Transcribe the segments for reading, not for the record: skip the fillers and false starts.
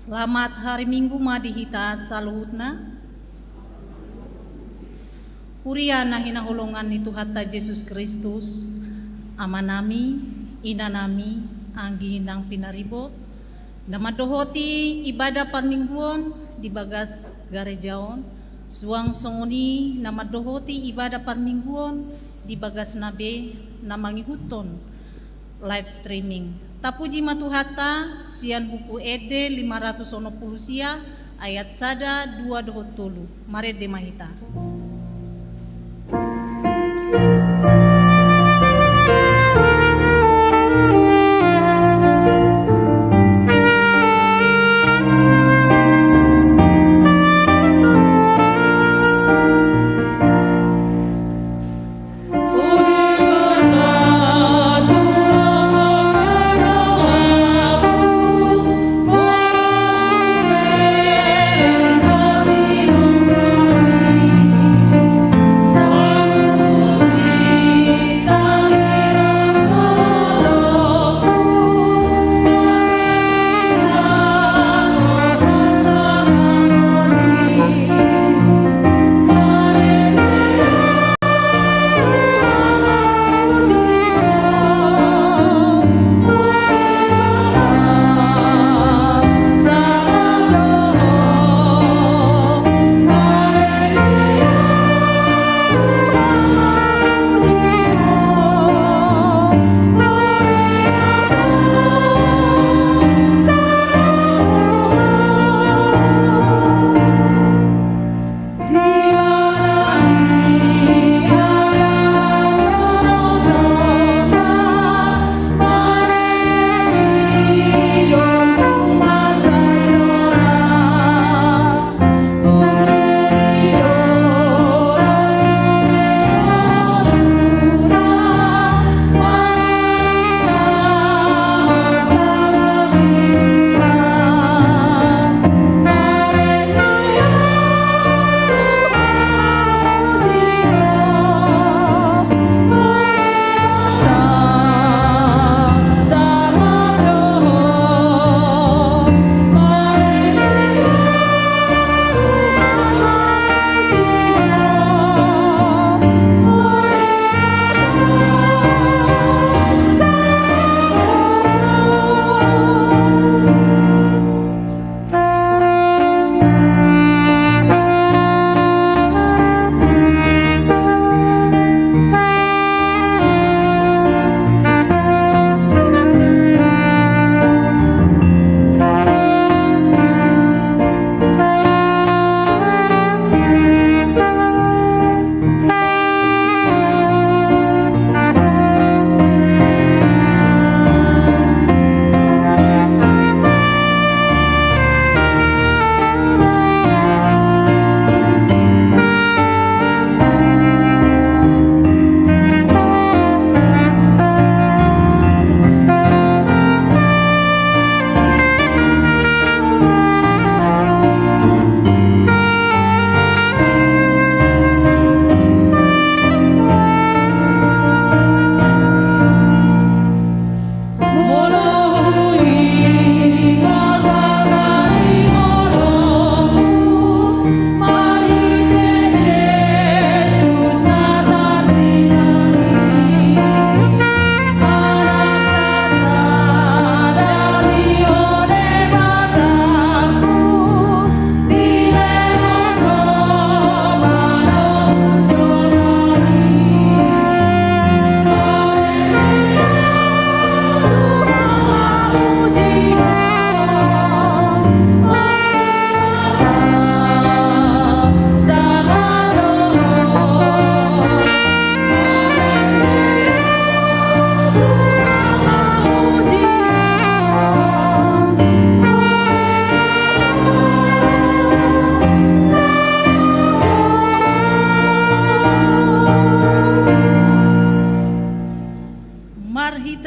Selamat hari Minggu madihita saluhutna. Uriana hina holongan itu hatta Yesus Kristus. Amanami, inanami, anggi hinang pinaribot. Nama dohoti ibadah parmingguon di bagas garejaon. Suang songoni nama dohoti ibadah parmingguon di bagas nabe namangi huton live streaming. Tapuji matuhata sian buku ede 590 sia ayat sada 2 dohot tolu mare de mahita.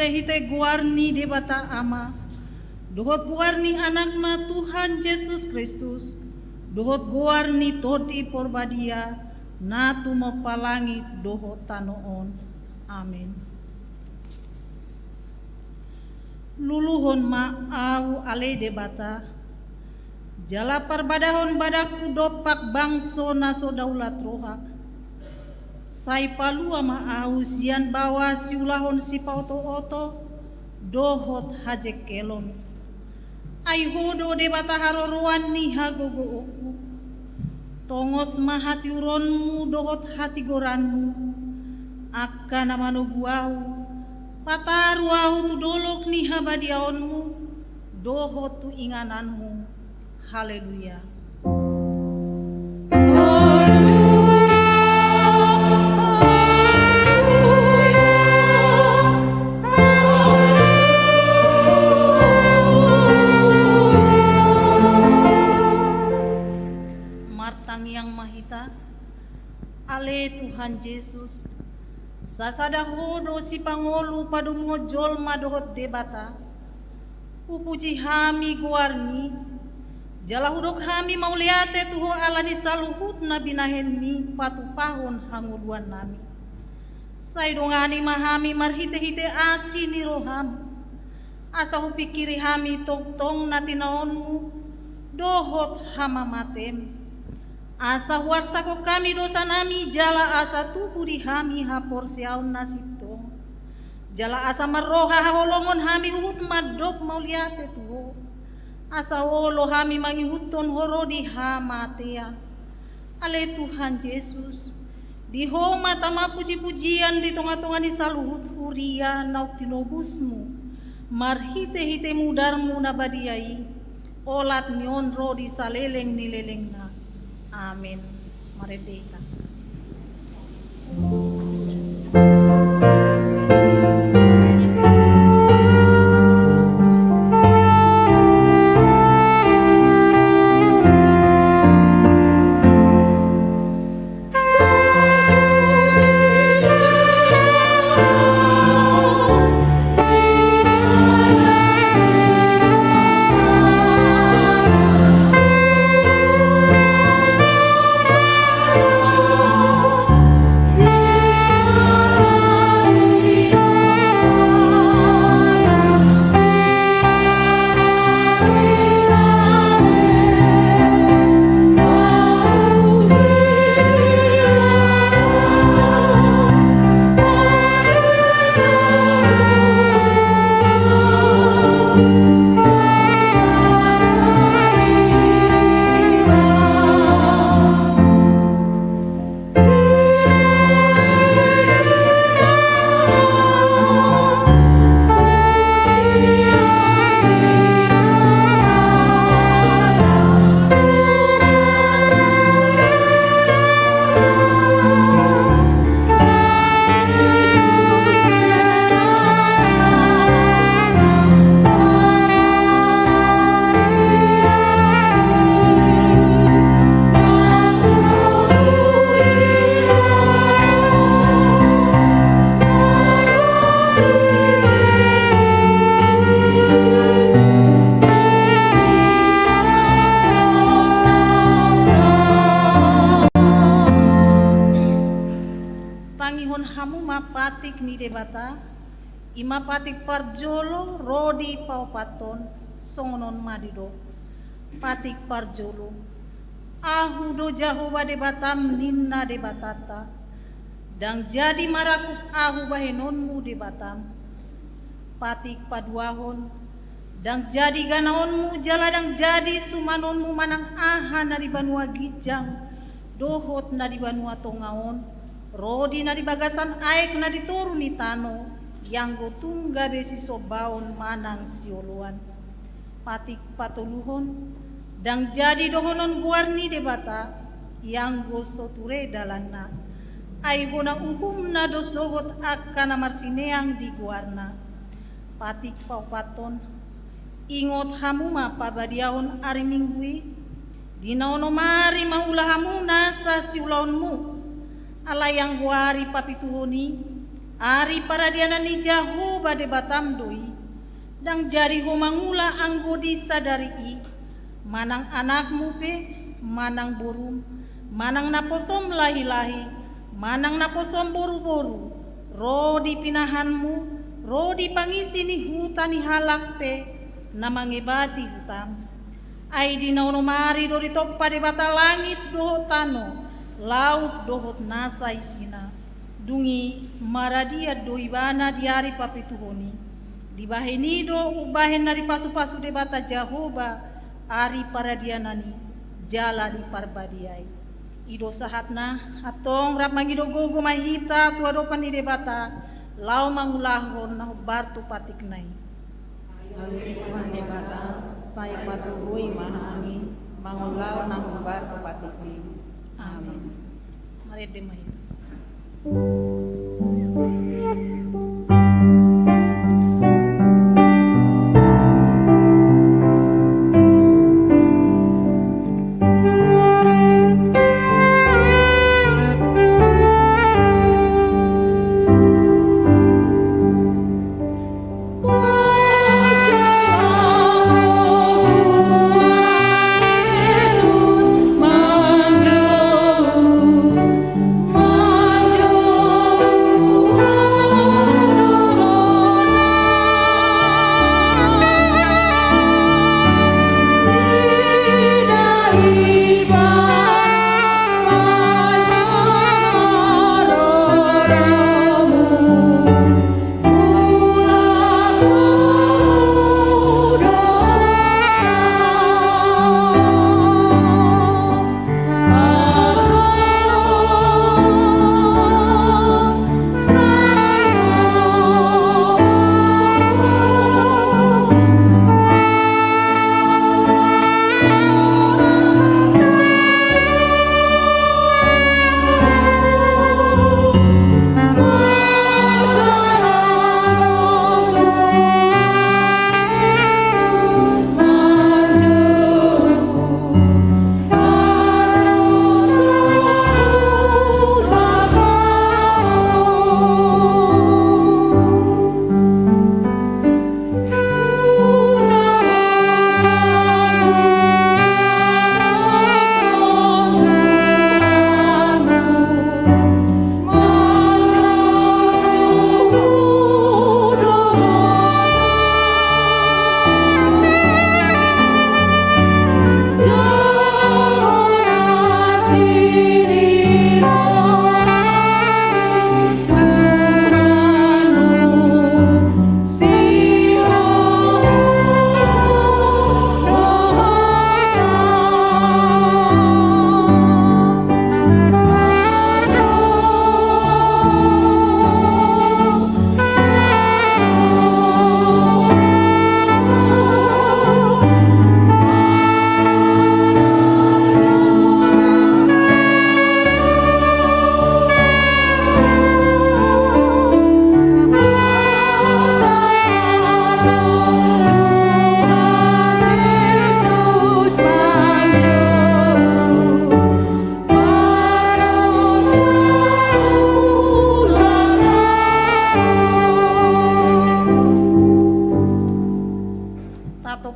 Hite guarni debata ama, dohot guarni anakna Tuhan Yesus Kristus, dohot guarni toti porbadia, natu mepalangi dohot tanoon. Amin. Luluhon ma au ale debata, jala parbadahon badaku dopak bangso naso daulat rohak. Sai palua ma ausian bawa siulahon si pauto-oto dohot hajek kelon. Ai hodo de bataharoruan ni hagogo oku. Tongos mahati uronmu dohot hati goranmu. Akka namano guau. Pataru au tu dolok ni habadiaonmu. Dohot tu ingananmu. Haleluya. Yang mahita, ale Tuhan Yesus, sasada hodo si pangolu padu mojol madohot debata, upuji hami guarni, jala hudok hami mauliate tuho alani saluhut na binahenni patupahon hanguluan nami. Saidongani mahami marhite-hite asi ni roham, asa hupikiri hami tong-tong natinaonmu, dohot hama matem. Asa warsako kami dosa nami jala asa tubuh di hami hapor siaun nasito. Jala asa maroha haholongon hami uhut madok mauliate tuho. Asa wolo hami mangihuton horo di hamatea. Ale Tuhan Yesus, di homa tama puji-pujian di tonga-tonga ni saluhut huria nauk tinobusmu. Marhite-hite mudarmu nabadiai. Olat nyonro di saleleng nileleng na. Amin. Merdeka. patik ni debata, ima patik parjolo rodi paupaton songonon madido, patik parjolo, ahu do jahoba debatam ninna debatata, dang jadi marakuk ahu bahenonmu debatam, patik paduahon, dang jadi ganaonmu jala dang jadi sumanonmu manang aha nari banua gijang, dohot nari banua tongaon, rodi nari bagasan aek nari turuni tano, yang go tungga besi sobaon manang sioluan, patik patuluhon, dang jadi dohonon guarni debata, yang go soture dalanna, ai gona uhumna dosogot akana marsineang di guarna, patik paupaton, ingot hamuma pabadiaon ari minggui, dinaono mari maulah hamuna sa siulaonmu, ala yang guari papituhoni, ari paradiana ni Jahoba debatam doi, dang jari homangula anggo disadari i, manang anakmu pe, manang borum, manang naposom lahi-lahi, manang naposom boru-boru, rodi pinahanmu, rodi pangisi ni hutan ni halak pe, namangebati hutam, Ai di naunomari do di toppa de bata langit dohot tano, laut dohot nasa isina. Dungi maradia do ibana diari papituhoni. Di baheni do ubahen na di pasu-pasu de bata Jahoba ari paradianani jala di parbadiai. Ido sahatna atong rap mangido gogo mahita tua dopan di debata lau mangulahon na bartu patiknai. Tuhan debata saya patugui mahani mangulau na bartu patiknai. Amin. Mari demai.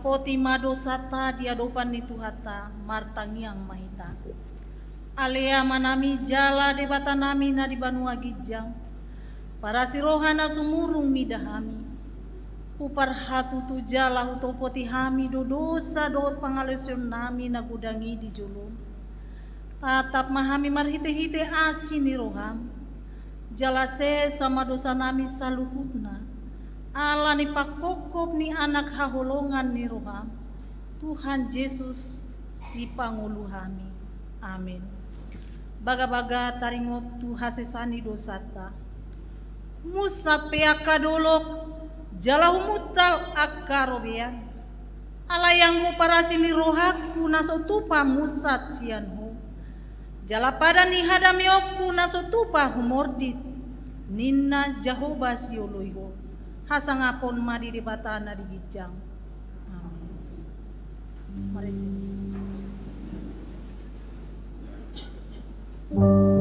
Poti madosata diadopan ni Tuhata martangiang mahita. Alea manami jala debata nami na di Banua Gijang. Para sirohana sumurung midahami. Upar hatu tu jala utopoti hami do dosa dot pangalesion nami na gudangi di julun. Tatap mahami marhite-hite asin ni roham. Jala se sama dosa nami saluhutna. Allah ni pakokop ni anak haholongan ni roham. Tuhan Yesus si panguluhami. Amin. Baga-baga taringot tu hasesani dosata. Musat peaka dolok jalau mutal akarobean. Alayanggo para sini rohaku nasotupa musat sianho. Jala pada ni hadamioku nasotupa humordit. Ninna Jahoba sioloiho. Hasangapon madi di batana di Gijang. Amin. Mari. Tuhan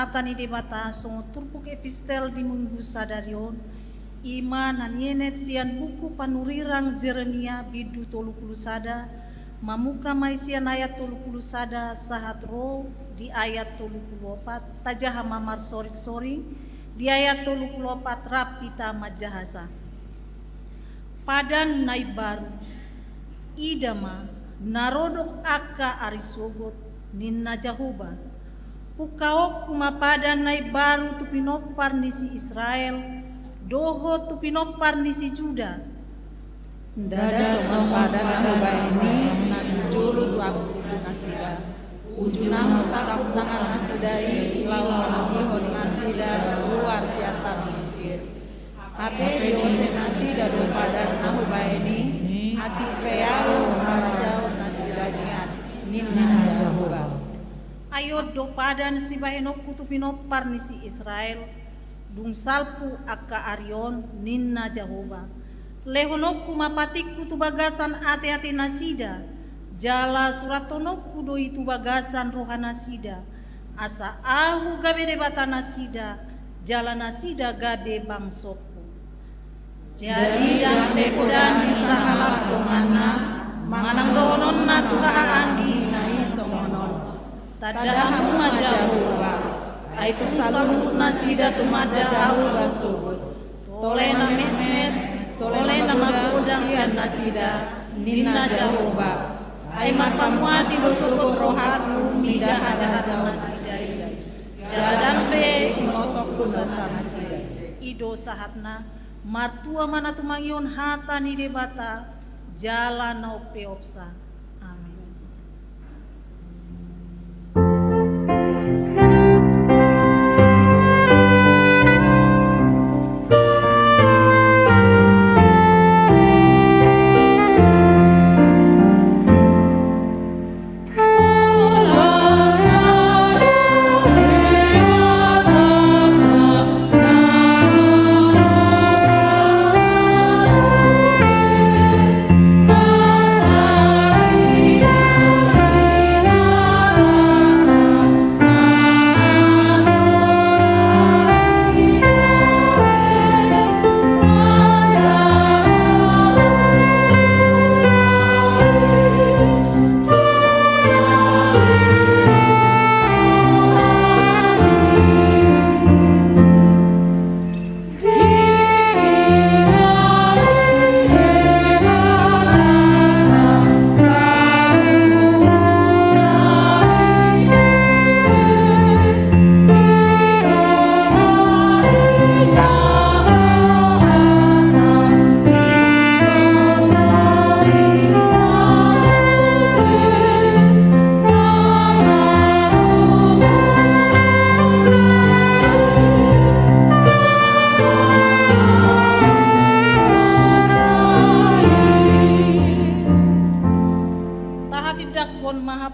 hata ni debata songo turpuk epistel di minggu sadarion ima nanienet sian buku panurirang Jeremia bidu 30 sada mamuka maisian ayat 30 sada sahat roh di ayat 34 tajaha mamar sorik-soring di ayat 34 rapita majahasa padan nai baru idama narodok aka arisogot ninna Jahoba pukaok kumapadan nai baru tu pinopar nisi Israel doho tu pinopar nisi Juda Dada sompadan nahuba ini nan julu tu aku nasida ujunam takut tangan nasidai lawan ihon nasida luar siatan Mesir ape diose nasida do padan nahuba ini hati peau harjau nasida niat ninna Jahoba ayo do padan si bahenok kutu pinopar nisi Israel dung salpu akka arion ninna Jahoba lehonok kumapatik kutu bagasan ate-ate nasida jala suratonok kudo itu bagasan rohana nasida asa ahu gabe debata nasida jala nasida gabe bangsokku jadi dambe kodang sahalak dongana manang donon na tuha anggi nai somonon tadahamu Jahoba aitu salunut nasida tumada jauh basubut tole na mehmet tole nama kodang sian nasida ninna Jahoba aimat pamuati dosogo rohatu midah hajahat nasida jalan be imotok dosa nasida ido sahatna martua mana tumangion hata ni debata jalan na peopsa amin.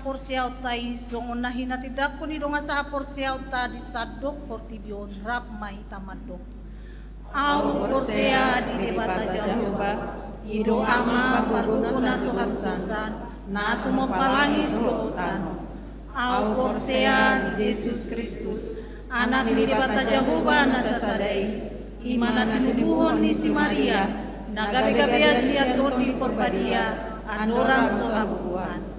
Porsiautai songon nahina tidak pun idonga saha porsiauta di sadok portibion rap mai tamadok au porsea di debata Jahoba ido ama parguna sohatusan na tu mempalangi do tano au porsea di Yesus Kristus anak di debata Jahoba na sasadai imana tinubuhon ni si Maria nagabe-gabea siya di porbadia andorang sohabuan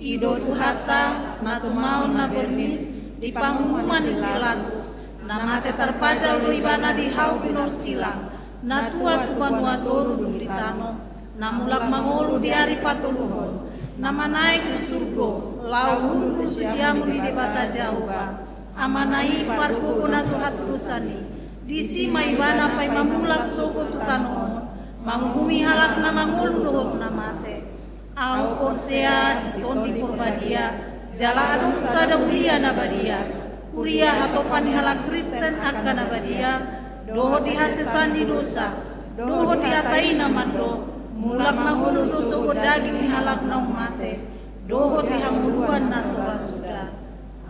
ido tu hatta na tumaon na bermin di pangumuman silatus na mate terpajal do ibana di hau pinor silang na tua tu banua toru dumitano na mulak mangolu di hari patuluhon na manai ku surgo lau tu siamu di debata Jahoba amanai parku na suhat kusani di si maibana pai mamulak sogo tu tanon manghumi halak na mangolu dohok na mate au porsea di tondi porbadia jala adung sada ulia nabadia uria hatopan halak Kristen akan nabadia doho di hasesani dosa doho di atai namando mulak mangulu doso daging halak na mate doho di hamuluan na sudah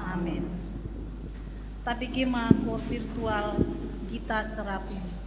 amin. Tapi kima ko virtual kita serapin.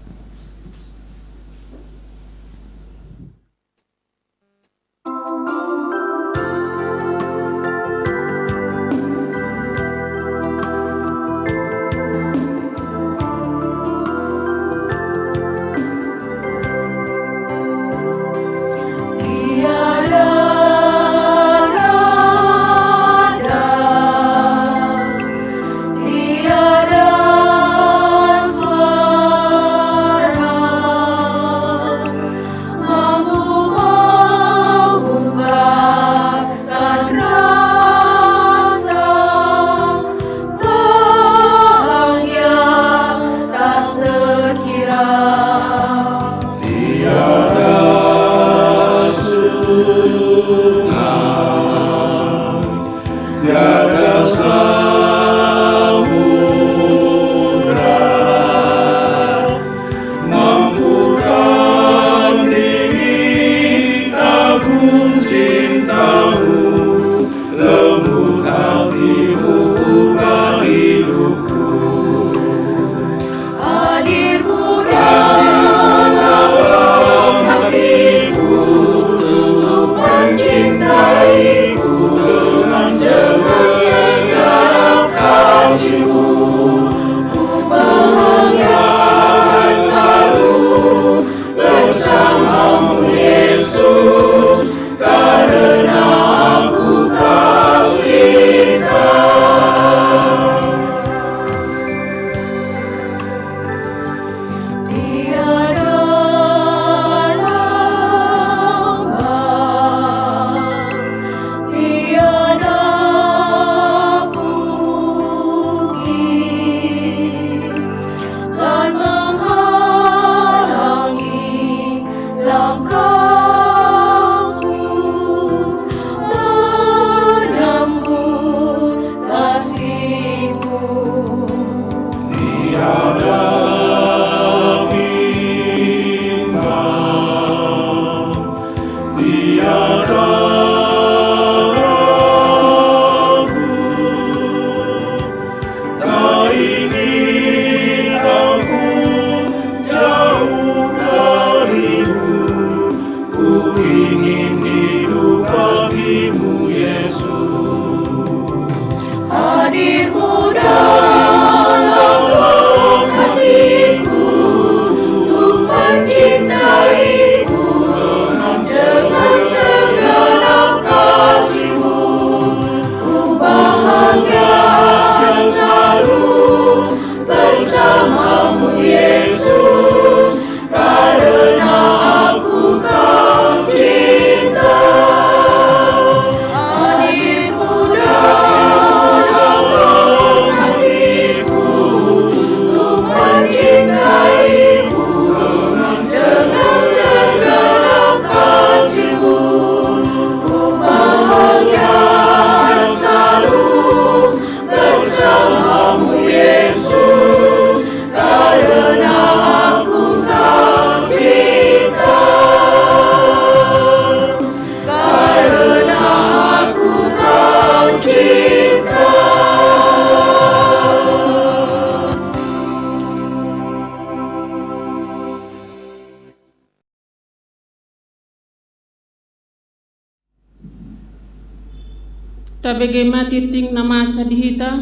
Tabegema titing nama sadihita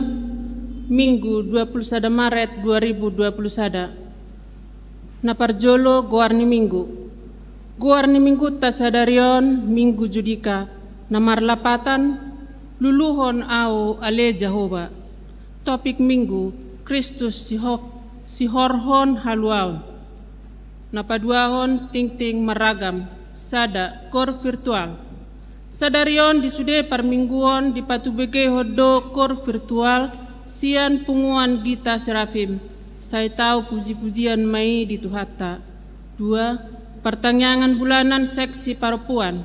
Minggu 21 Maret 2021. Naparjolo Goarni Minggu. Goarni Minggu tasadarion Minggu Judika namar lapatan luluhon au ale Jehovah. Topik Minggu Kristus sihorhon haluaon. Napaduahon ting-ting maragam sada kor virtual. Sadarion disude parmingguon di patubege hodo kor virtual sian punguan Gita Serafim. Saya tahu puji-pujian mai di Tuhatta. 2. Pertanyaan bulanan seksi perempuan.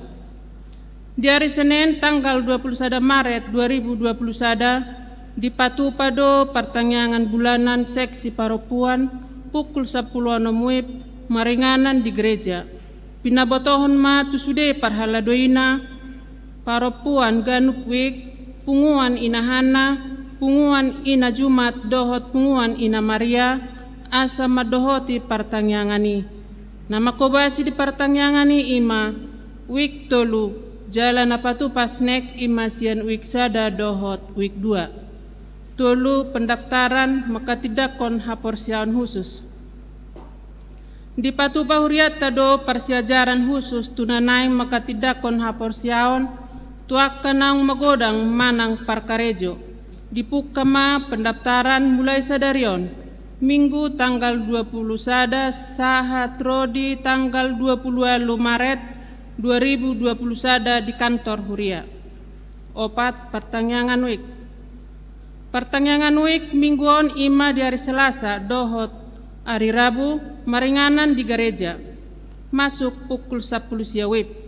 Di hari Senin tanggal 21 Maret 2021 di Patupado pertanyaan bulanan seksi perempuan pukul 10 WIB maringanan di gereja. Pinabotohon ma tusude parhaladoina perempuan ganuk wik punguan ina Hana, punguan ina Jumat dohot punguan ina Maria asa madohoti pertanyangani. Nama kobasi di pertanyangani ima wik tolu jalan apatu pasnek ima sian wik sada dohot wik 2. Tolu pendaftaran maka tidak kon haporsian khusus. Di patu bahuriat tado persiajaran khusus tunanai maka tidak kon haporsiaon tuak kanang magodang manang parkarejo. Dipukama pendaftaran mulai sadarion Minggu tanggal 21 saha trodi tanggal 20 Maret 2021 di kantor Huria. 4. Pertanyaan wik. Pertanyaan wik mingguon ima di hari Selasa dohot hari Rabu maringanan di gereja. Masuk pukul 10 siawib.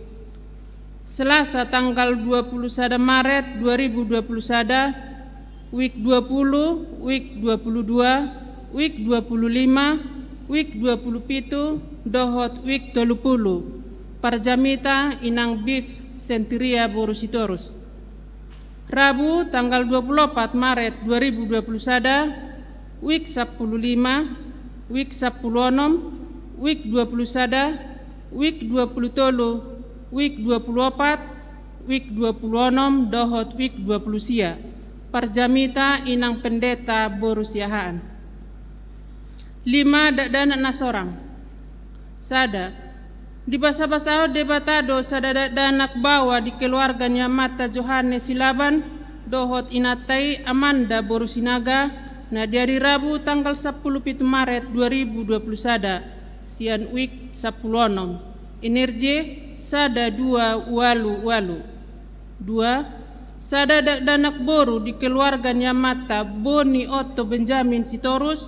Selasa tanggal 21 Maret 2021, week 20, week 22, week 25, week 27, dohot week 30. Parjamita inang Bif Sentiria Borusitorus. Rabu tanggal 24 Maret 2021, week 15, week 16, week 21, week 23, week 24, week 26, dohot week 20 sia. Parjamita inang pendeta borusiahaan. 5. Dakdanak nasorang. Sada. Di basa-basa debatado sada dakdanak bawa di keluarganya Mata Johannes Silaban, dohot inatai Amanda Borusinaga, na dari Rabu tanggal 10 Maret 2021, sian week 16. Energi sada 2 walu. 2. Sada dakdanak boru di keluarganya Mata Boni Otto Benjamin Sitorus,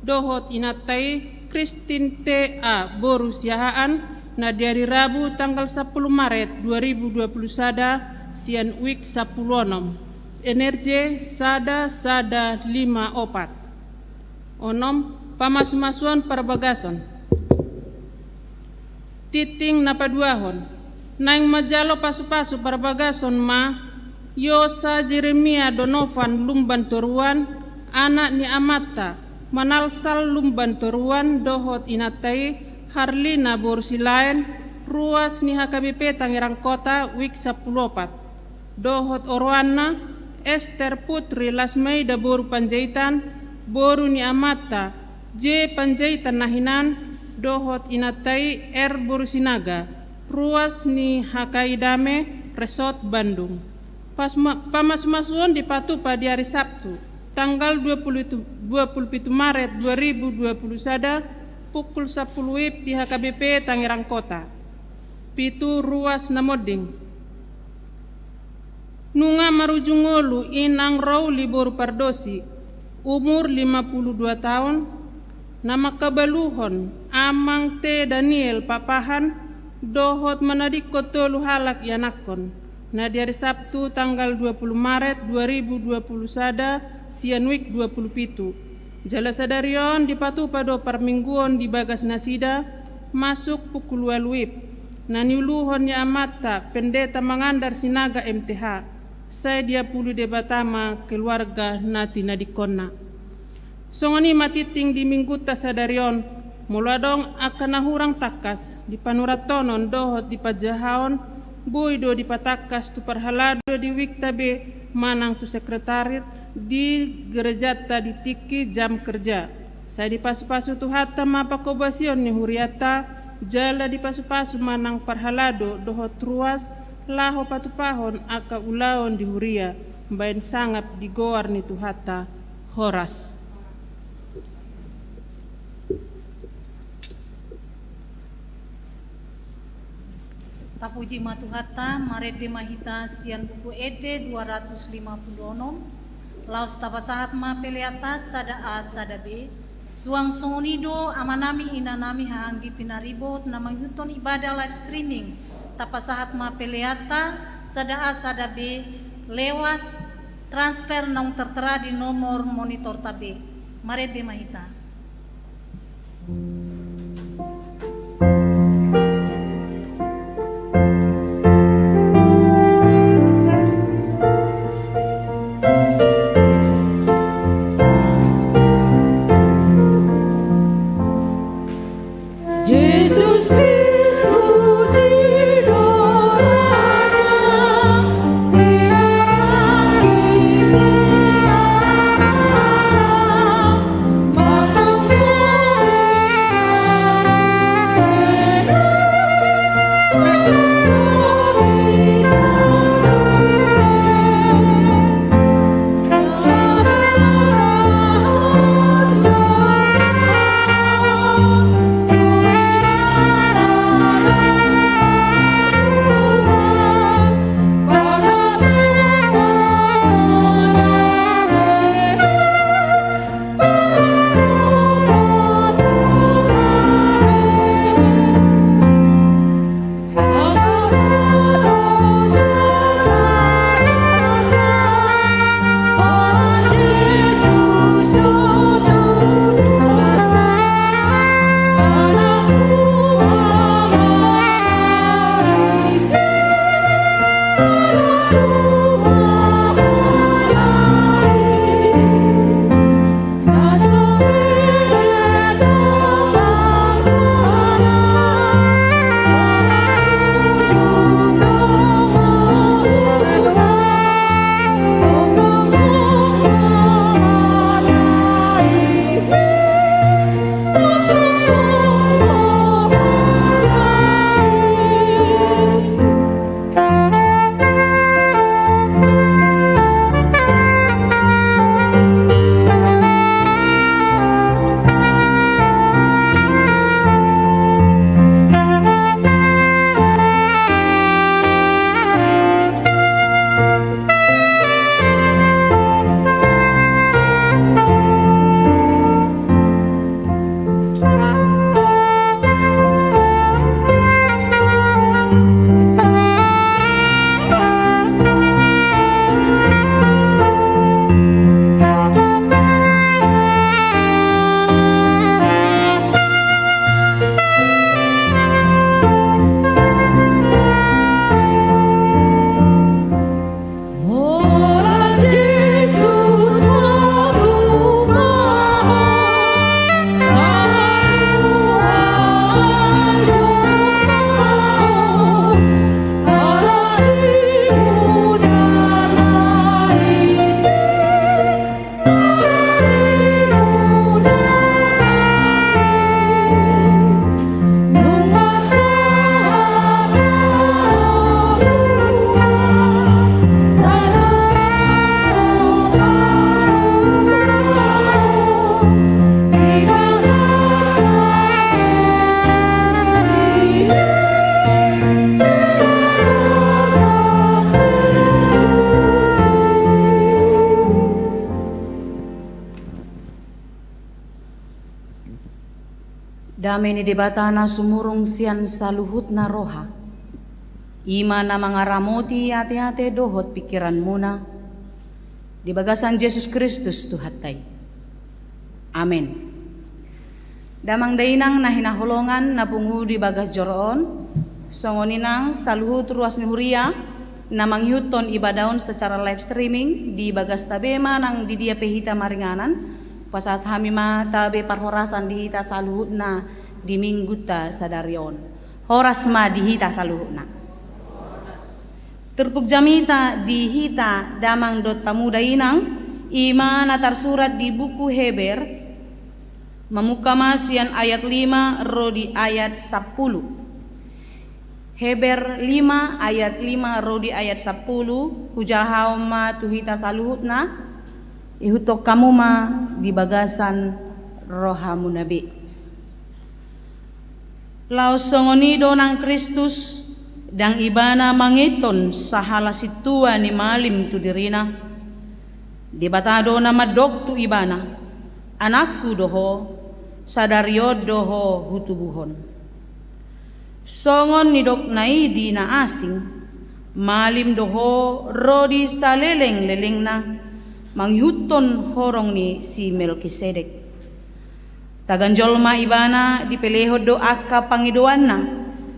dohot inatai Christine T.A. Borusiahaan, na dari Rabu tanggal 10 Maret 2021, sian week 16. Energi sada 5 opat. Onom, pamasumasuan perbagason. Titing napaduahon. Naing majalo pasu-pasu perbagason ma, Yosa Jeremia Donovan Lumban Toruan, anak ni Amata, manalsal Lumban Toruan, dohot inatai, Harlina Borsilain, ruas ni HKBP Tangerang Kota, wik 14. Dohot Orwana, Esther Putri Lasmeida Boru Panjaitan, Boru ni Amata, J Panjaitan Nahinan, dohot inatai Boru Sinaga, ruas ni Hakaidame, Resort Bandung. Pamasmasuan dipatupa di hari Sabtu, tanggal 27 Maret 2021, pukul 10 WIB di HKBP Tangerang Kota. Pitu ruas namoding. Nunga marujungolu inang Rauli Boru Pardosi, umur 52 tahun, nama kabaluhon Amang T. Daniel Papahan, dohot manadiko tolu halak yanakon. Nah di hari Sabtu tanggal 20 Maret 2021 sianwik 27. Jala sadarion dipatupa do parmingguon di bagas nasida masuk pukul walwib. Naniuluhon ya amata pendeta mangandar sinaga MTH. Saya dia pulu debatama keluarga nati nadikonna. Songoni matiting di mingguta sadarion muladong akan nahurang takas di panuratonon dohot di pajahaon boydo di patakas tu parhalado di wiktabe manang tu sekretarit di gerejata di tiki jam kerja. Saya di pasu-pasu tu hatta mapakobasion ni huriata jala di pasu-pasu manang parhalado dohot ruas laho patupahon aka ulaon di huria bain sangap di goar ni tu hatta horas. Tapuji matuhata marede mahita sian buku ede 256 laos tapasahat ma pele atas sada A sada B suang sonido amanami inanami hanggi pinaribot na manghuton ibadah live streaming tapasahat ma peleata sada A sada B lewat transfer nong tertera di nomor monitor tabe marede mahita. Jesus Kristus Raja, Tiang Dame ni debatana sumurung sian saluhut na roha. Ima na mga ramoti ate-ate dohot pikiran muna. Di bagasan Jesus Kristus tuhatay. Amen. Damang dainang na hinahulongan na pungu di bagas joroon. Songoninang saluhut ruas ni Huria na manghiuton ibadaon secara live streaming di bagas tabema nang di dia pehita maringanan. Pasat hamima tabe parhorasan dihita saluhut na di mingguta sadarion. Horas ma dihita saluhut na. Terpuk jamita dihita damang dot pamuda inang ima na tersurat di buku Heber memukama sian ayat 5 rodi ayat 10. Heber 5 ayat 5 rodi ayat 10 hujahau ma tuhita saluhut na ihutok kamu ma di bagasan rohamu nabi. Lau songonido nang Kristus dang ibana mangiton sahala situa ni malim tu dirina. Di batado na madok tu ibana anakku doho sadario doho hutubuhon. Songon nidok nai di na asing malim doho rodi saleleng-leleng na manghuton horong ni si Melkisedek. Taganjol ma ibana dipeleho do akka pangidoan na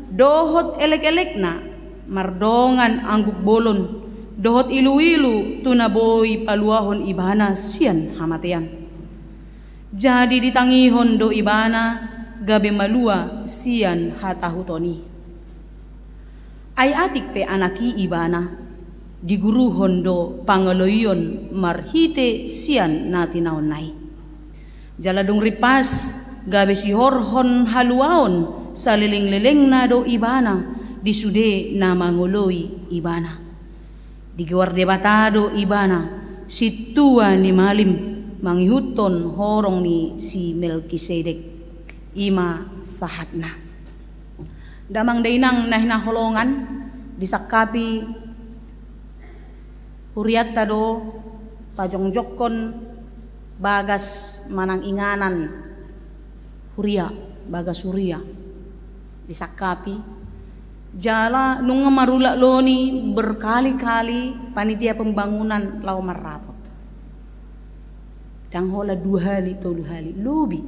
dohot elek-elek na mardongan angguk bolon dohot ilu-ilu tunaboy paluahon ibana sian hamatian. Jadi ditangihon do ibana gabe malua sian hatahutoni. Ay atik pe anaki ibana diguru hondo pangaloyon marhite sian natinaon nai. Jaladung ripas gabe si horhon haluaon sa liling-liling na do ibana disude na mangoloy ibana. Digawar debatado ibana si tua ni malim manghihuton horong ni si Melkisedek ima sahatna. Damang dainang nahinaholongan disakapi Huriat tado tajong jokon bagas manang inganan Huria bagas Huria disakapi jala nung marula loni berkali-kali panitia pembangunan lau marapot dang hola 2 hali to 2 hali lubi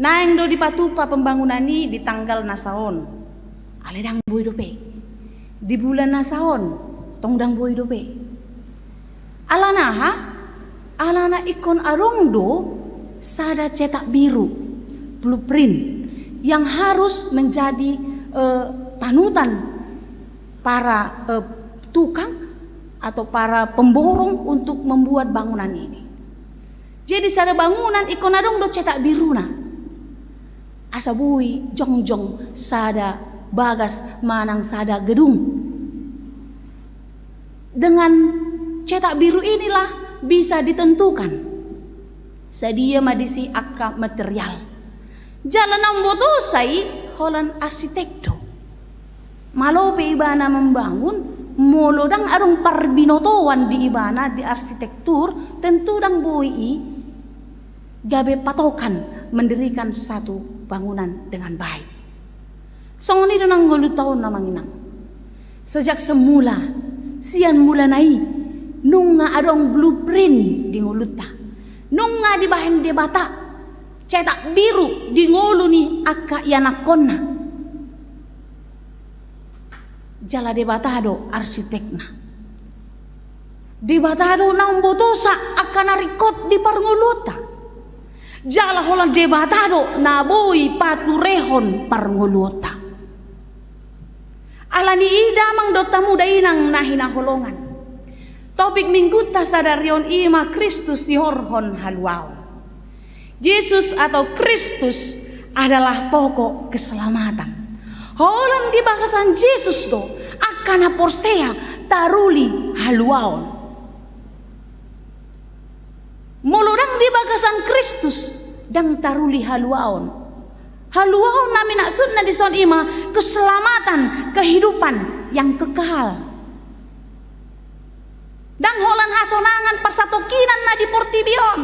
naeng do dipatupa pembangunan ni di tanggal nasaon aledang boy dope di bulan nasaon tongdang boy dope. Alana ha? Alana ikon arong do sada cetak biru blueprint yang harus menjadi panutan para tukang atau para pemborong untuk membuat bangunan ini. Jadi sada bangunan ikon arong do cetak biru na. Asa bui jongjong sada bagas manang sada gedung. Dengan cetak biru inilah bisa ditentukan sedia madisi akka material. Jalan namboto sai holan arsitekto. Malope ibana membangun molodang arong parbinotoan di ibana di arsitektur tentu dang boi gabe patokan mendirikan satu bangunan dengan baik. Songoni nang ngolu taon namanginang. Sejak semula sian mulanai nunga adong blueprint di nguluta nunga di bahan debata cetak biru di ngulu ni akka yanakonna jala debatado arsitekna debatado nang botosa akka narikot di parnguluta jala holan debatado naboy paturehon parnguluta alani idamang dotamu dainang nahinaholongan. Topik mingguta sadarion ima Kristus dihorhon haluau. Yesus atau Kristus adalah pokok keselamatan. Holan di bakasan Yesus do akana porsea taruli haluau. Molodang di bakasan Kristus dang taruli haluau. Haluau nami naksud na dison ima keselamatan, kehidupan yang kekal. Dang holan hasonangan persatokinan na di portibion.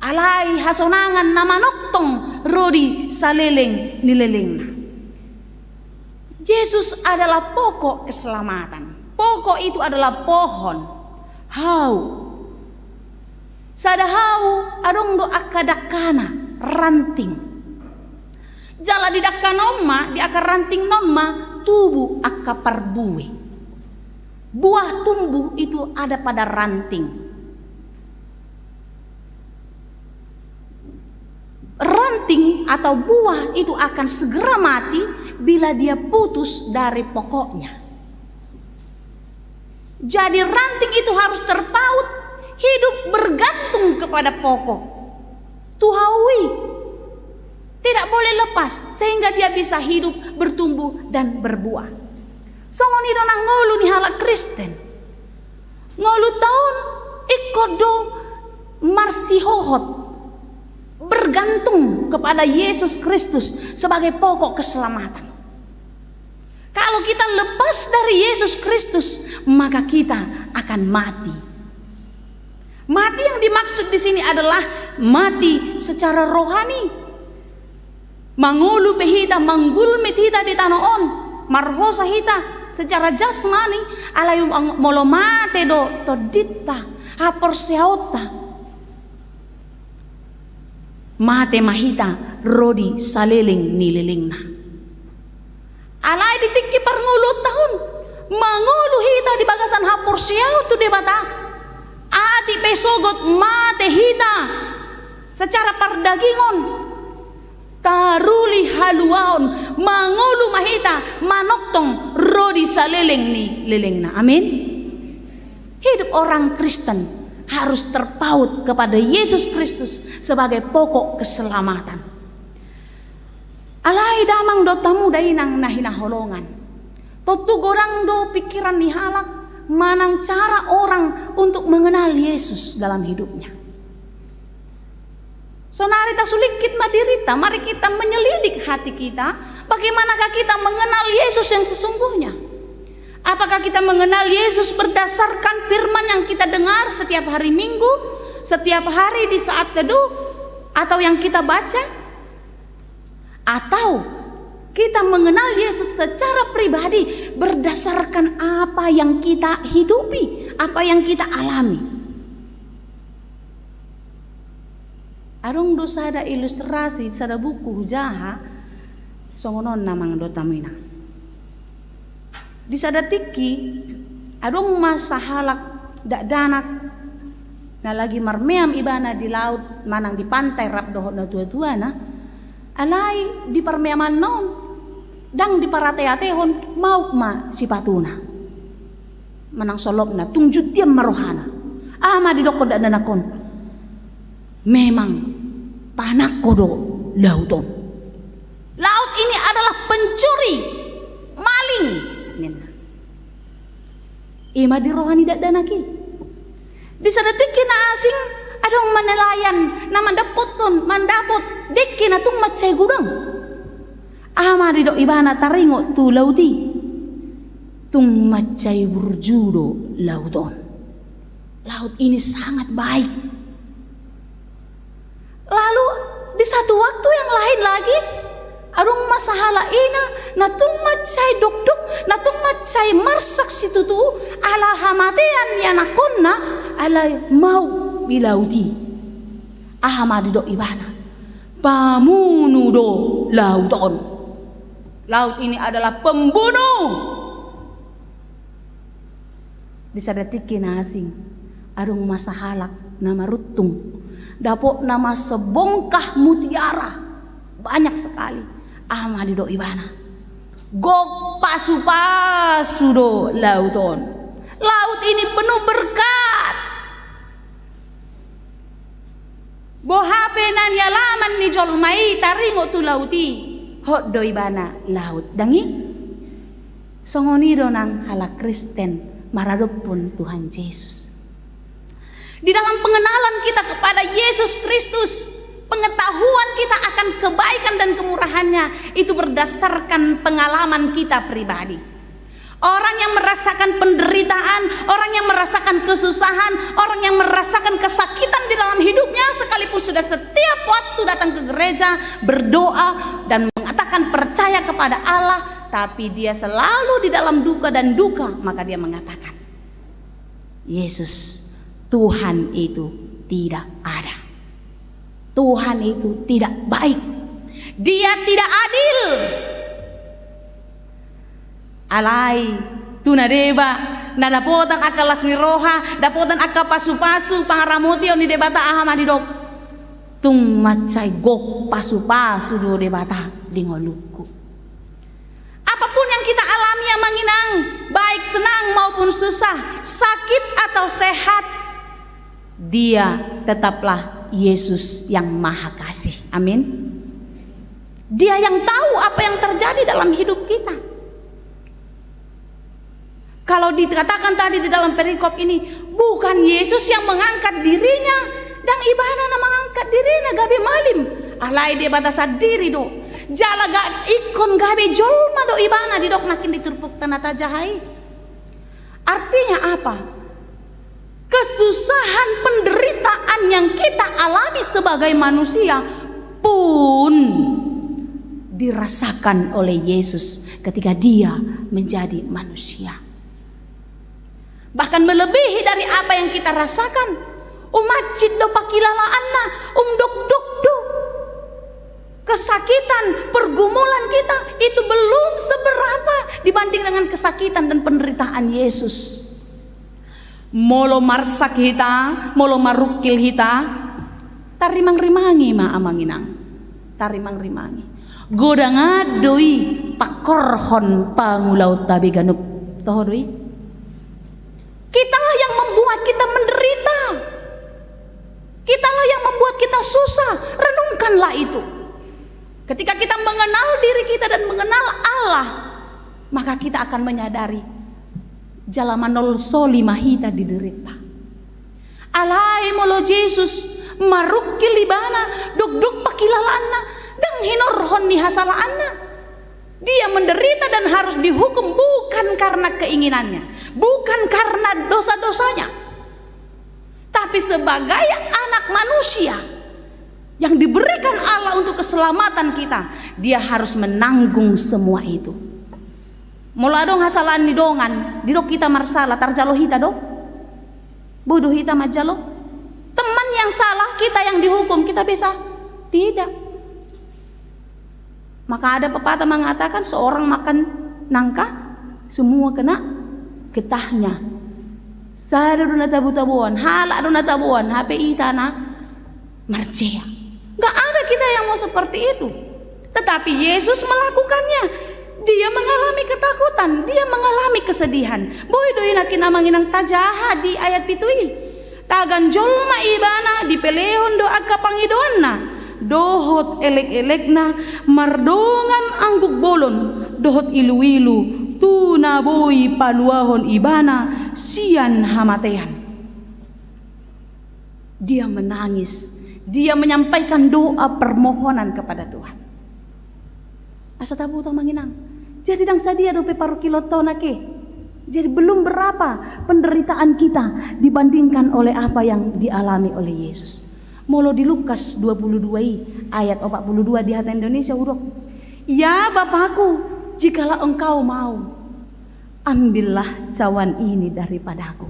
Alai hasonangan na manoktong rodi saleleng nilelengna. Yesus adalah pokok keselamatan. Pokok itu adalah pohon. Hau. Sada hau adong do akadakana ranting. Jala di dakanoma di akar ranting noma tubuh akka parbue. Buah tumbuh itu ada pada ranting. Ranting atau buah itu akan segera mati bila dia putus dari pokoknya. Jadi ranting itu harus terpaut, hidup bergantung kepada pokok. Tuhawi tidak boleh lepas sehingga dia bisa hidup, bertumbuh dan berbuah. Songoni donang ngolu ni halak Kristen. Ngolu tahun ikodo marsihohot, bergantung kepada Yesus Kristus sebagai pokok keselamatan. Kalau kita lepas dari Yesus Kristus, maka kita akan mati. Mati yang dimaksud di sini adalah mati secara rohani. Mangulu pehita, manggulmit hita di tanah on, marhosa hita secara jasmani, alayu molomate do todita, hapor seauta. Mate mahita rodi saleleng nilelengna. Alai ditikki parngulu tahun mangulu hita di bagasan hapor siau tu debata. Ati pesogot mate hita secara pardagingon. Taruli haluaon mangulu mahita manoktong rodi saleleng ni lelengna. Amin. Hidup orang Kristen harus terpaut kepada Yesus Kristus sebagai pokok keselamatan. Alai damang do tamu dainang nahina holongan. Totu gorang do pikiran ni halak manang cara orang untuk mengenal Yesus dalam hidupnya. Sonarita sulikit madirita, mari kita menyelidik hati kita. Bagaimanakah kita mengenal Yesus yang sesungguhnya? Apakah kita mengenal Yesus berdasarkan firman yang kita dengar setiap hari Minggu, setiap hari di saat teduh, atau yang kita baca? Atau kita mengenal Yesus secara pribadi berdasarkan apa yang kita hidupi, apa yang kita alami? Arung do sada ilustrasi sada buku jaha songonon namang do tamina. Di sada tiki adong masa halak dak danak na lagi marmeam ibana di laut manang di pantai rap dohot na tua-tua na alai di parmeaman non dang di parate-atehon mau ma sipatuna manang solop na tungjut tiam marohana ama di doko dak danakon memang panak kodo lauton. Laut ini adalah pencuri, maling. Ima di rohani dak danaki. Di sadetiki na asing adong manelayan na mandapot dekki na tung macay gudang. Ama di do ibana taringo tu lauti. Tung macay burjudo lauton. Laut ini sangat baik. Lalu di satu waktu yang lain lagi adong masahala ina natung macay dukduk natung macay marsak situtu ala hamatean yanakonna ala mau bilauti ahamadi do ibana pamunu do lauton. Laut ini adalah pembunuh. Di sadetiki na asing adong masahalak nama rutung dapok nama sebongkah mutiara banyak sekali amadi do ibana gok pasu do lauton. Laut ini penuh berkat. Bohape nan yalaman ni jolmai taringo tu lauti hot do ibana laut dangi songoni do nang halak Kristen maradopun Tuhan Yesus. Di dalam pengenalan kita kepada Yesus Kristus, pengetahuan kita akan kebaikan dan kemurahannya itu berdasarkan pengalaman kita pribadi. Orang yang merasakan penderitaan, orang yang merasakan kesusahan, orang yang merasakan kesakitan di dalam hidupnya, sekalipun sudah setiap waktu datang ke gereja, berdoa dan mengatakan percaya kepada Allah, tapi dia selalu di dalam duka dan duka, maka dia mengatakan, Yesus, Tuhan itu tidak ada. Tuhan itu tidak baik. Dia tidak adil. Alai tunadeba na dapotan akalas ni roha, dapotan aka pasu-pasu pangaramoti ni debata ahama di dok tung macai gok pasu-pasu do debata dingoluku. Apapun yang kita alami yang manginang, baik senang maupun susah, sakit atau sehat, dia tetaplah Yesus yang Maha Kasih. Amin. Dia yang tahu apa yang terjadi dalam hidup kita. Kalau dikatakan tadi di dalam perikop ini, bukan Yesus yang mengangkat dirinya, dan ibana mengangkat dirinya gabe malim. Alai dia batasa diri do. Jala ga ikon gabe jolma do ibana di dok nakin diturpuk tanata jahai. Artinya apa? Kesusahan penderitaan yang kita alami sebagai manusia pun dirasakan oleh Yesus ketika dia menjadi manusia. Bahkan melebihi dari apa yang kita rasakan. Umacid do pakilalaanna, dok do. Kesakitan, pergumulan kita itu belum seberapa dibanding dengan kesakitan dan penderitaan Yesus. Molo marsak kita, molo marukil kita, tarimang-rimangi ma amanginang. Tarimang-rimangi. Godanga doi pakorhon pangulau tabi ganup. Toh doi. Kitalah yang membuat kita menderita. Kitalah yang membuat kita susah. Renungkanlah itu. Ketika kita mengenal diri kita dan mengenal Allah, maka kita akan menyadari jalamanol soli mahita diderita. Alai molo Yesus marukil libana duk pakilalana dang hinorhon ni hasalaanna. Dia menderita dan harus dihukum bukan karena keinginannya, bukan karena dosa-dosanya, tapi sebagai anak manusia yang diberikan Allah untuk keselamatan kita, dia harus menanggung semua itu. Mula dong hasalan ni dongan, didok kita marsala tarjalo hita do, bodoh hita majalo. Teman yang salah kita yang dihukum, kita bisa tidak. Maka ada pepatah mengatakan seorang makan nangka semua kena getahnya. Sada dona tabu-tabuan, halak dona tabuan, HP itana marcea. Gak ada kita yang mau seperti itu. Tetapi Yesus melakukannya. Dia mengalami ketakutan, dia mengalami kesedihan. Boy doi nakin amanginang tajaha di ayat pitui. Tagan jolma ibana di pelehon do akka pangidoanna. Dohot elek-elekna mardongan angguk bolon, dohot ilu-ilu tuna boy paluahon ibana sian hamatean. Dia menangis, dia menyampaikan doa permohonan kepada Tuhan. Asa tabu tau manginang. Jadi dang sadia dope parukilotto nake. Jadi belum berapa penderitaan kita dibandingkan oleh apa yang dialami oleh Yesus. Molo di Lukas 22 ayat 42 di hati Indonesia huruf. Ya Bapakku, jikalau engkau mau, ambillah cawan ini daripadaku.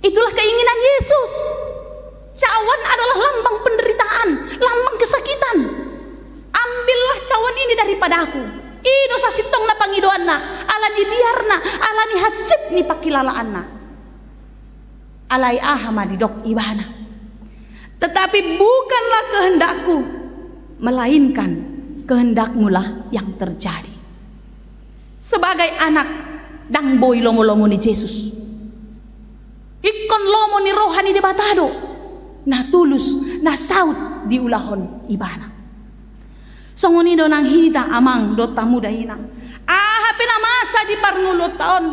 Itulah keinginan Yesus. Cawan adalah lambang penderitaan, lambang kesakitan. Ambillah cawan ini daripadaku. Ido sasitong na pangidoanna, ala ni biarna, ala ni hacip ni pakilalaanna. Alai ahama didok ibana. Tetapi bukanlah kehendakku, melainkan kehendakmulah yang terjadi. Sebagai anak dang boy lomo-lomo ni Yesus, ikon lomo ni rohani de batado, na tulus na saut di ulahon ibana. Songoni do nang hita amang do tamu dahinang. Pinamasa di parnulot taon,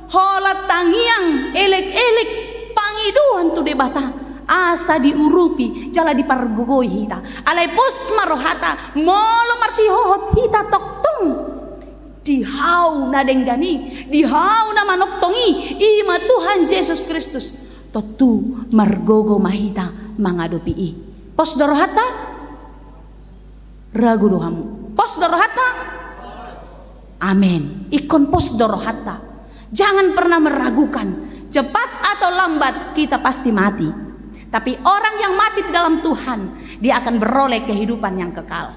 holat tangiang elek-elek pangiduan tu de bata. Asa diurupi jala dipargugoi hita alai pos marohata molo marsihohot hita toktung dihau na denggani, dihau na manoktongi ima Tuhan Yesus Kristus totu margogo mahita mangadopi i. Pos dorohata ragu dohamu. Pos dorohata. Amin. Ikon pos dorohata. Jangan pernah meragukan. Cepat atau lambat kita pasti mati. Tapi orang yang mati di dalam Tuhan, dia akan beroleh kehidupan yang kekal.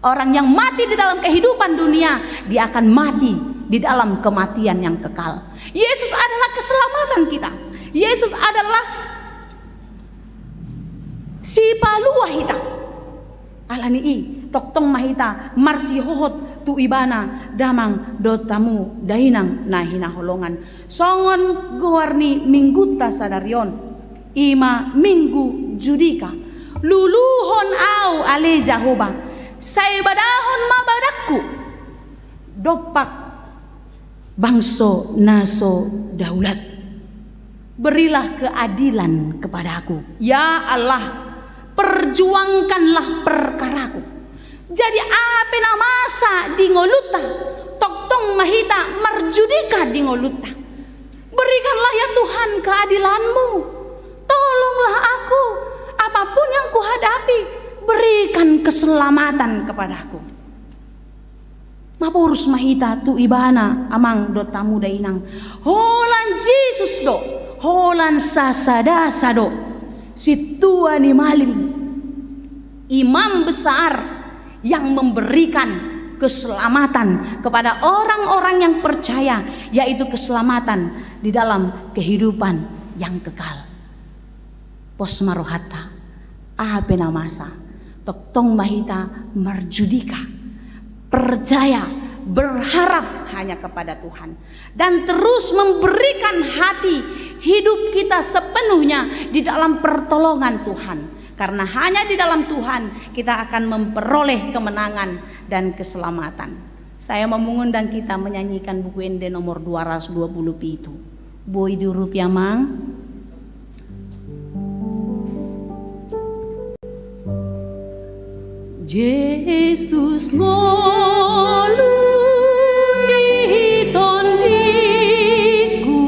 Orang yang mati di dalam kehidupan dunia, dia akan mati di dalam kematian yang kekal. Yesus adalah keselamatan kita. Yesus adalah si palua hita. Alani i toktong mahita marsi hohot tu ibana damang dotamu dainang nahina holongan. Songon guarni mingguta sadarion ima minggu judika luluhon au ale Jehovah saya badahon mabadakku dopak bangso naso daulat. Berilah keadilan kepadaku ya Allah, perjuangkanlah perkaraku. Jadi apa namasa di ngoluta toktong mahita marjudika di ngoluta. Berikanlah ya Tuhan keadilanmu, tolonglah aku apapun yang kuhadapi, berikan keselamatan kepadaku. Mapurus mahita tu ibana amang do tamu dainang holan Jesus do holan sasada sado si tua ni malim imam besar yang memberikan keselamatan kepada orang-orang yang percaya, yaitu keselamatan di dalam kehidupan yang kekal. Pos marohata apa namasa toktong mahita marjudika, percaya berharap hanya kepada Tuhan dan terus memberikan hati hidup kita sepenuhnya di dalam pertolongan Tuhan, karena hanya di dalam Tuhan kita akan memperoleh kemenangan dan keselamatan. Saya mengundang kita menyanyikan buku Ende nomor 220 itu. Boy diurup ya mang. Yesus ngolui tondiku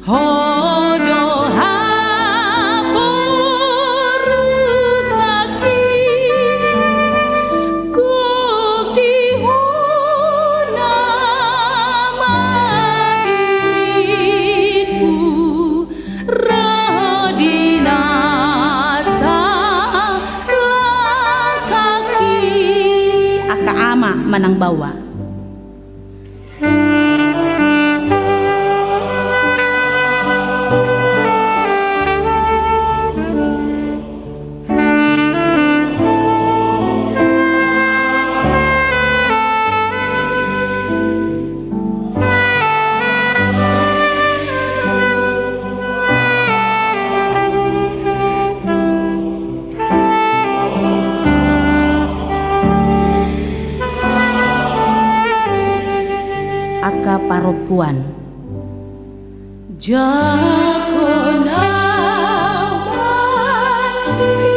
hojo haporusaki kukti hona madiliku radinasa ama manang bawa. Paropuan Jakona si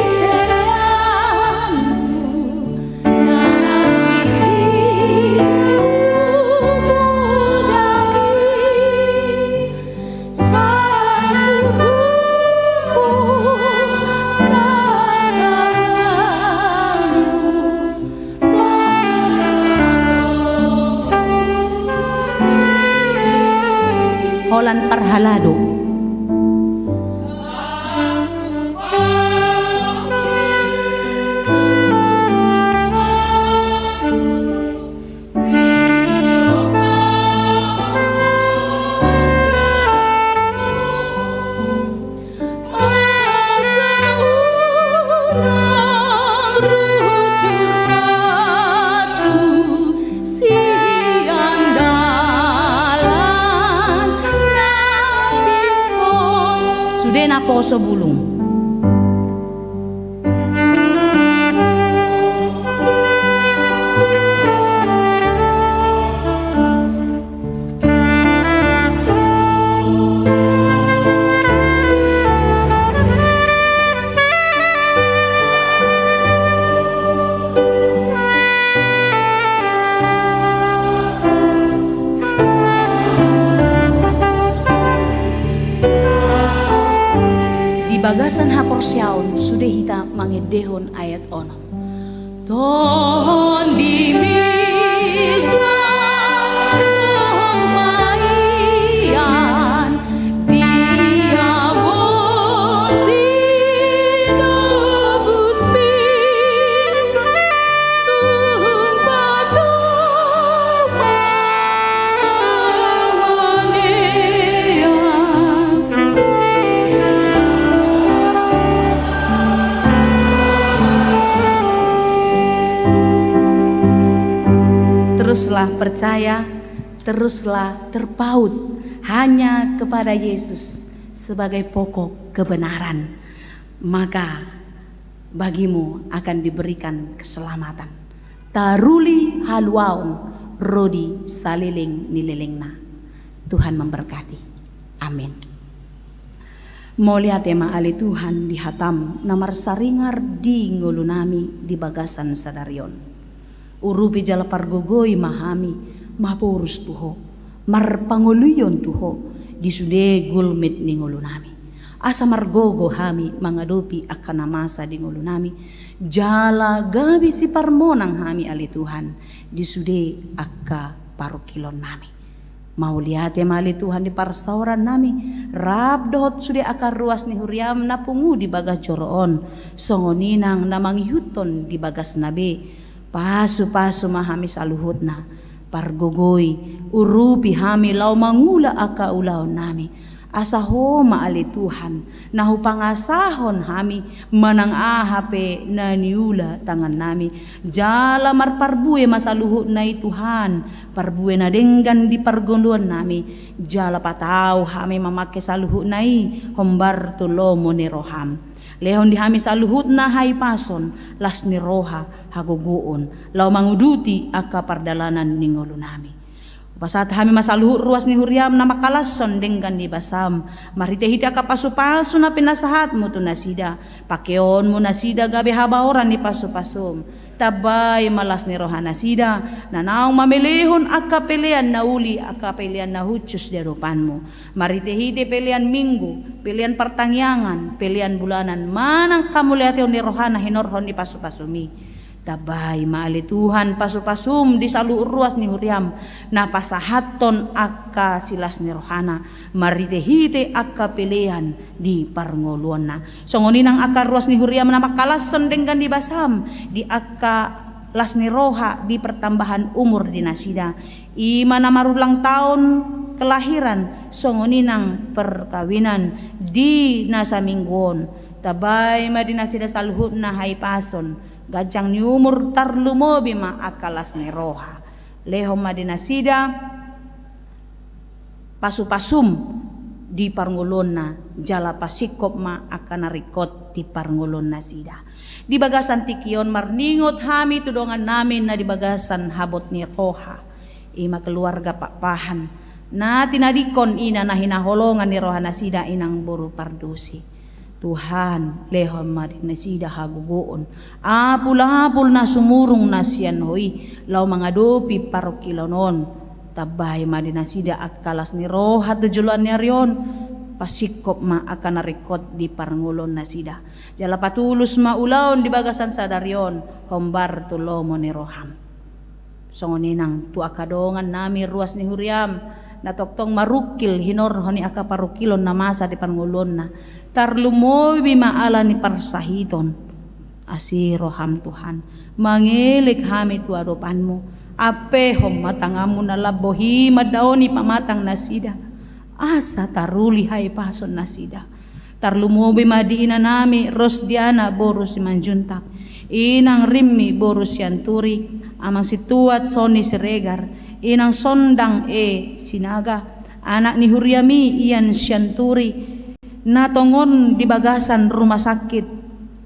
seramu nariku budaki sasuku Holan Parhalado. Sudena poso bulung. bagasan haporsiaon sudah hita mangedehon ayat ono. Ton di bisa maian dia boti nobus bin tumpatu Teruslah percaya, teruslah terpaut hanya kepada Yesus sebagai pokok kebenaran. Maka bagimu akan diberikan keselamatan. Taruli haluaun rodi saliling nililingna. Tuhan memberkati. Amin. Mulia tema ali Tuhan dihatam namar saringar di ngulunami di bagasan sadarion. Urupi jala pargogoi mahami mapurus tuho marpanguluyon tuho disude gulmit ni ngulunami. Asa margogo hami mangadopi akan namasa di ngulunami. Jala gabi si parmonang hami ali Tuhan disude akka parukilon nami. Mau lihat ya mali Tuhan di parsauran nami rab dohot sude akar ruas ni huriam napungu di bagas joroon songoninang namangihuton di bagas nabe. Pasu-pasu mahami saluhutna pargogoi urupi hami lau mangula aka ulaw nami asa homa ali Tuhan nahu pangasahon hami manang ahape na niula tangan nami jala marparbue masaluhut na Tuhan parbue na denggan di pargoluan nami jala patau hami mamake saluhut nai hombar tulomo ni roham. Lehon di hami saluhut na hai pason las ni roha haguguon lau manguduti aka pardalanan ningolo nami. Pasat hami masaluhut ruas ni huriam na makalason denggan di basam marite-hite aka pasu-pasu na pinasahat mo to nasida pakeon mo nasida gabi habaoran ni pasu-pasum tabay malas ni roha nasida nanaong mamilihon aka pelian na uli aka pelian na hutyus di hadapan mo marite-hite pelian minggu pelian pertangyangan pelian bulanan manang kamuliation ni roha na hinorhon ni pasu-pasumi. Tabay maali Tuhan pasu-pasum di salu ruas ni huriam na pasahaton akka silas ni rohana maritehite akka pelean di parngoluan na songoninang akka ruas ni huriam na makalason denggan di basam di akka las ni roha di pertambahan umur di nasida ima na marulang tahun kelahiran songoninang perkawinan di nasa mingguon tabay madinasida saluhut na hai pason gajang ni umur tarlumobi ma akalas ni roha leho madinasida pasu-pasum di parngulon na jala pasikop ma akan narikot di parngulon na sida di bagasan tikion marningot hami tudongan namin na di bagasan habot ni roha ima keluarga pakpahan na tinadikon ina na hinaholongan ni roha na sida inang buru pardusi Tuhan lehon madinasida hagugoon apul-apul na sumurong na siyan hoy lau mangadopi parokilonon tabay madinasida akalas ni roha tujulan niya riyon pasikop ma akan narikot di parngulon na sida jala patulus maulaon di bagasan sadaryon hombar tulomo ni roham songoninang tu akadongan nami ruas ni huriam natoktong marukil hinorhon ni aka parukilon na masa di parngulon na tarlumoy maala ni parsahiton asiroham Tuhan mangilik hami tu adopanmu apehom matangamu na labohi madaon ni pamatang nasida asa taruli hai pason nasida tarlumoy madiina nami Rosdiana boros si manjuntak inang rimmi boros yanturi amang situat Tony Siregar inang sondang sinaga anak ni Huriami iyan syanturi natongon di bagasan rumah sakit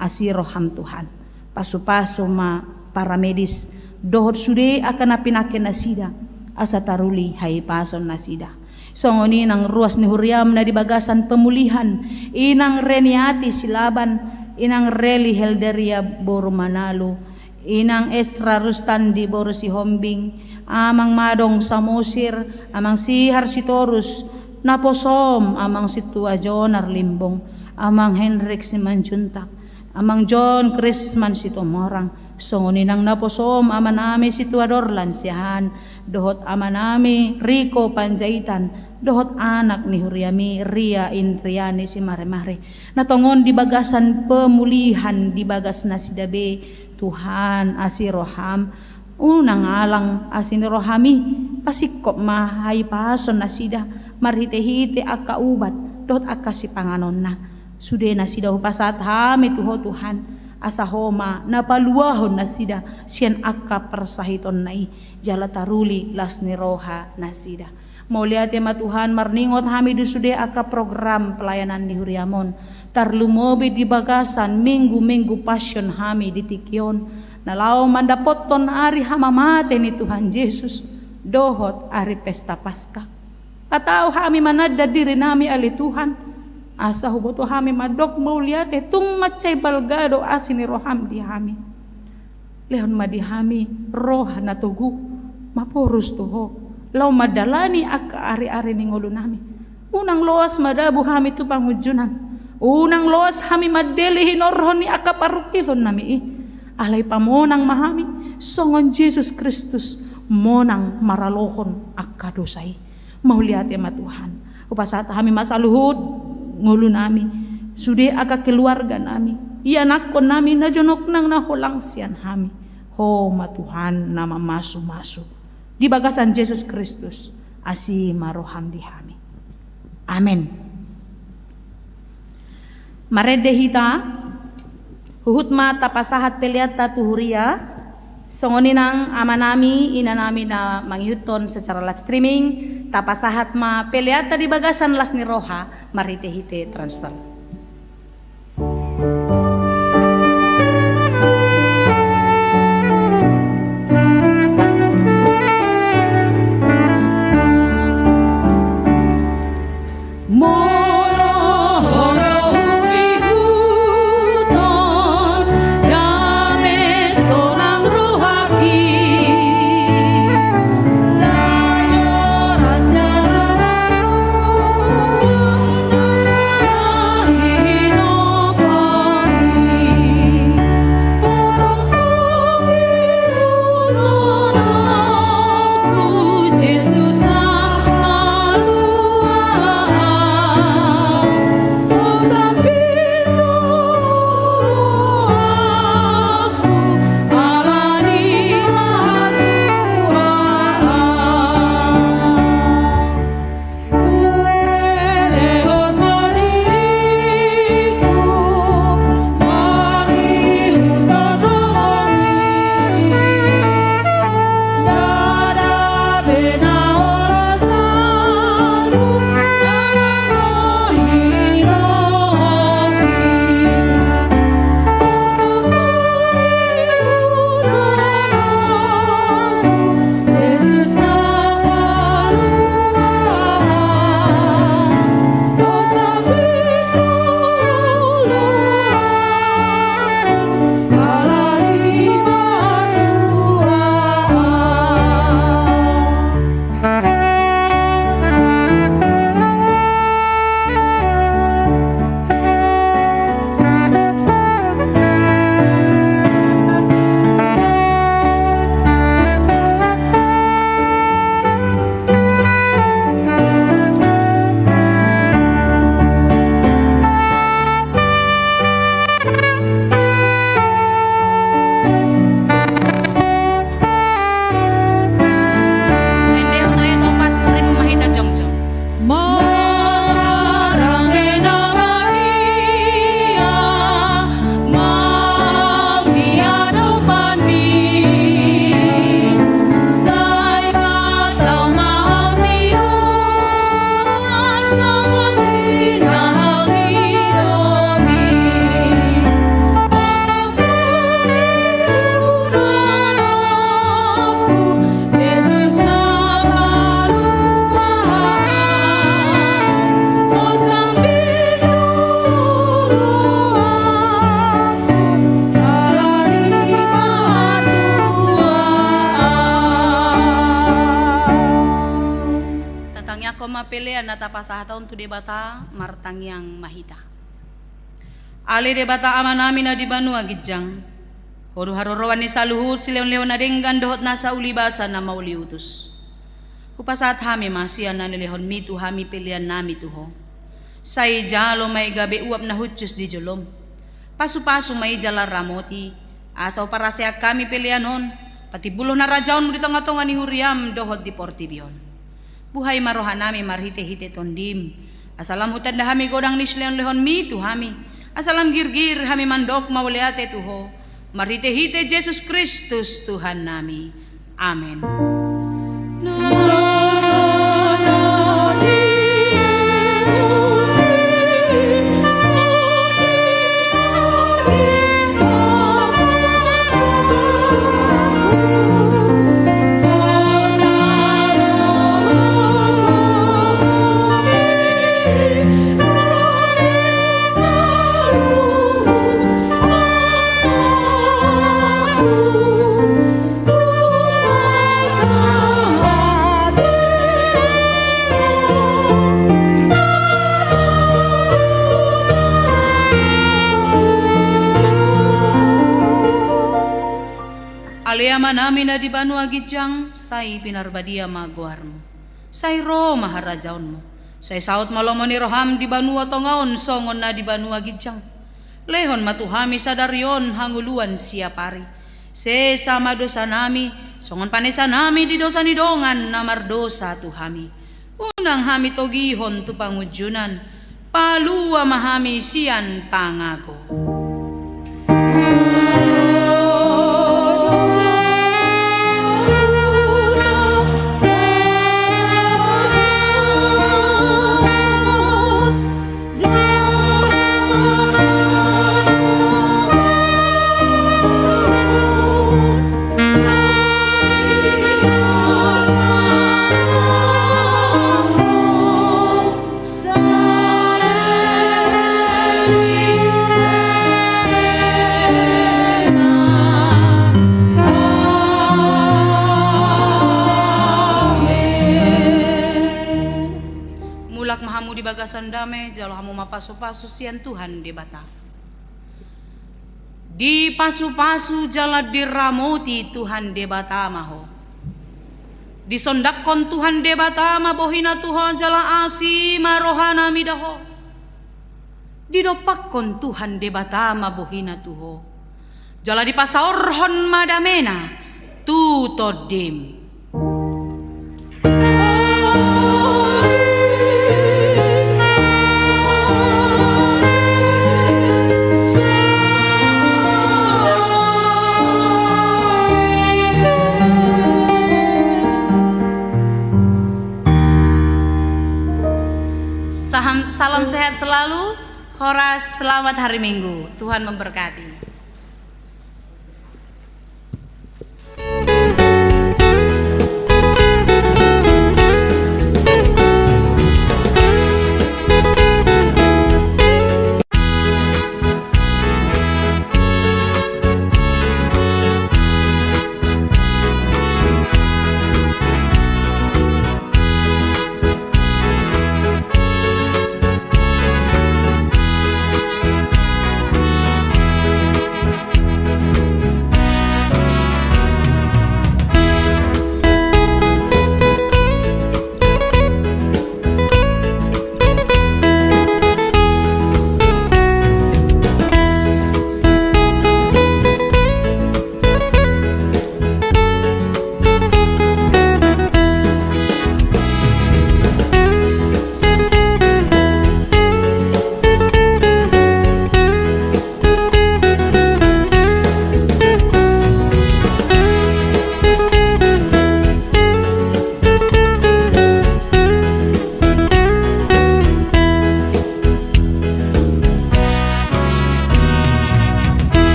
asiroham Tuhan pasu-pasu ma para medis dohot sude akan napinaken nasida asa taruli hai pason nasida songoni nang ruas ni huriam na di bagasan pemulihan inang Reniati Silaban inang Reli Helderia Boru Manalo inang Esra Rustandi Boru si Hombing amang Madong Samosir amang Sihar Sitorus naposom amang situa Jonar Limbong Amang Henrik Simanjuntak, Amang John Chrisman Sitomorang, songoninang naposom amanami Situador Lansiahan, dohot amanami Rico Panjaitan, dohot anak ni Huriami Ria Indriani si Mare-Mare, natongon di bagasan pemulihan di bagas nasidabe Tuhan asiroham, unang alang asinirohami, pasikop mahay pason nasida, marhite-hite akka ubat, dohot akka si panganon na. Sude na sida upasat hami tuho Tuhan asa homa napaluahon na sida siyan akka persahiton nai jala taruli las ni roha na sida. Mauliate matuhan marningot hami du sude akka program pelayanan di Huriamon tarlumobi di bagasan minggu-minggu passion hami di Tikyon nalau mandapoton ari hamamate ni Tuhan Yesus dohot ari pesta Paskah. Atau hami manada diri nami ali Tuhan asa huboto hami madok mauliate tung macay balgado asini roham di hami lehon madi hami roh na tugu mapurus tuho lau madalani akka ari-ari ningolo nami unang loas madabu hami tu pangujunan unang loas hami madeli hinorhon ni akka parukilon nami alay pamonang mahami songon Jesus Kristus monang maralohon akka dosai mauliate matuhan upasat hami masaluhud ngulu nami sude aga keluarga nami iya nakon nami na jonok nang nahulang sian hami ho matuhan nama masu-masu di bagasan Jesus Kristus asi maroham di hami amin. Marede hita huhut mata pasahat peliata tuhuria songoninang amanami inanami na mangyuton secara live streaming tapasahat ma peliata di bagasan las ni roha marite hite transfer. Tangnya koma pele nata pasahata untuk debata martang yang mahita. Ale debata ama nami na di banua gijang. Horu harorowan ni saluhut sileon-leon na denggan dohot nasa ulibasan na mauli utus. Kupasat hami masian na nilihon mitu hami pilihan nami tuho. Say jalo may gabi uap na hutsus di jolom. Pasu-pasu may jalar ramoti. Asaw para siya kami pilihanon. Pati bulo na rajaon mo di tanga-tonga ni huriam dohot di portibion. Buhay marohan nami marhite-hite tondim. Asalam hutan da hami godang nisleon-lehon mitu hami. Asalam girgir hami mandok mauliate tuho. Marhite-hite Jesus Kristus Tuhan nami. Amen. Aliama nami na di banua gijang, say pinarbadia maguarmo. Say ro maharajaon mo. Say saot malomo ni roham di banua tongaon songon na di banua gijang. Lehon matuhami sadarion hanguluan siapari. Se sama dosa nami, songon panesa nami di dosa ni dongan na mardosa tuhami. Unang hami togihon tu pangujunan, palua mahami sian pangago. Mahamu di bagasan dame, jalo hamu mapasu-pasu sian Tuhan di bata. Di pasu-pasu jala diramoti Tuhan di bata maho. Di sondakon Tuhan di bata mabohina Tuhan jala asi marohana midaho. Di dopakkon Tuhan di bata mabohina tuho. Jala di pasaorhon madamena tu todim. Salam sehat selalu, Horas selamat hari Minggu, Tuhan memberkati.